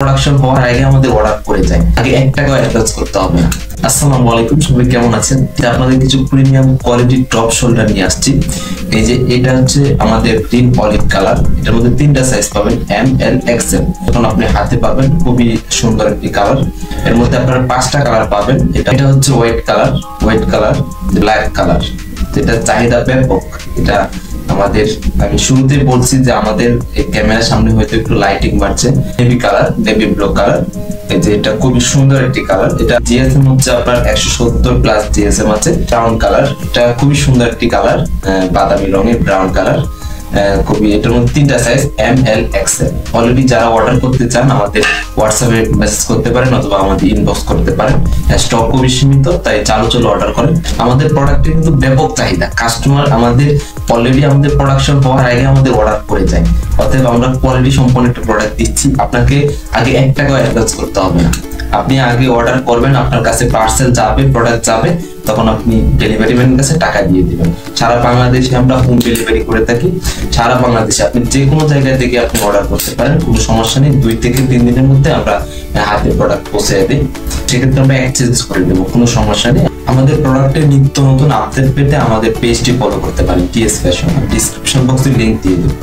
Production হওয়ার আগে আমাদের অর্ডার করে যায়, আগে 1 টাকা অ্যাডভান্স করতে হবে না। আসসালামু আলাইকুম, সবাই কেমন আছেন? আপনাদের কিছু প্রিমিয়াম কোয়ালিটি টপ শোল্ডার নিয়ে আসছি। এই যে এটা হচ্ছে আমাদের গ্রিন অলিভ কালার, এটার মধ্যে 3টা সাইজ পাবেন, এম, এল, এক্সেল। এখন আপনি হাতে পাবেন, খুবই সুন্দর একটি কালার। এর মধ্যে আপনারা 5টা কালার পাবেন। এটা হচ্ছে হোয়াইট কালার, ব্ল্যাক কালার, যেটা চাহিদা ব্যাপক। এটা আমাদের আমি শুরুতে বলছি যে আমাদের ক্যামেরার সামনে হয়তো একটু লাইটিং বাড়ছে। নেভি ব্লু কালার, এই যে এটা খুবই সুন্দর একটি কালার। এটা জিএসএম হচ্ছে আপনার 170 প্লাস জিএসএম আছে। ব্রাউন কালার, এটা খুবই সুন্দর একটি কালার, বাদামি রঙের ব্রাউন কালার। খুবই এটার মধ্যে 3টা সাইজ, এম, এল, এক্সেল। অলরেডি যারা অর্ডার করতে চান আমাদের হোয়াটসঅ্যাপে মেসেজ করতে পারেন অথবা আমাদের ইনবক্স করতে পারেন। স্টক খুবই সীমিত, তাই চালু অর্ডার করেন। আমাদের প্রোডাক্টের কিন্তু ব্যাপক চাহিদা, কাস্টমার আমাদের অলরেডি আমাদের প্রোডাকশন হওয়ার আগে আমাদের অর্ডার করে যায়। অতএব আমরা কোয়ালিটি সম্পন্ন একটা প্রোডাক্ট দিচ্ছি। আপনাকে আগে 1 টাকা অ্যাডভান্স করতে হবে না। আপনি আগে অর্ডার করবেন, আপনার কাছে পার্সেল যাবে, প্রোডাক্ট যাবে, তখন আপনি ডেলিভারি ম্যানের কাছে টাকা দিয়ে দিবেন। সারা বাংলাদেশে আমরা হোম ডেলিভারি করে থাকি। সারা বাংলাদেশে আপনি যে কোনো জায়গা থেকে আপনি অর্ডার করতে পারেন, কোনো সমস্যা নেই। 2 থেকে 3 দিনের মধ্যে আমরা হাতে প্রোডাক্ট পৌঁছে দিই। সেক্ষেত্রে আমরা এক্সচেঞ্জ করে দেবো, কোনো সমস্যা নেই। আমাদের প্রোডাক্টের নিত্য নতুন আপডেট পেতে আমাদের পেজটি ফলো করতে পারেন, টিএস ফ্যাশন। ডিসক্রিপশন বক্সে লিংক দিয়ে দেবো।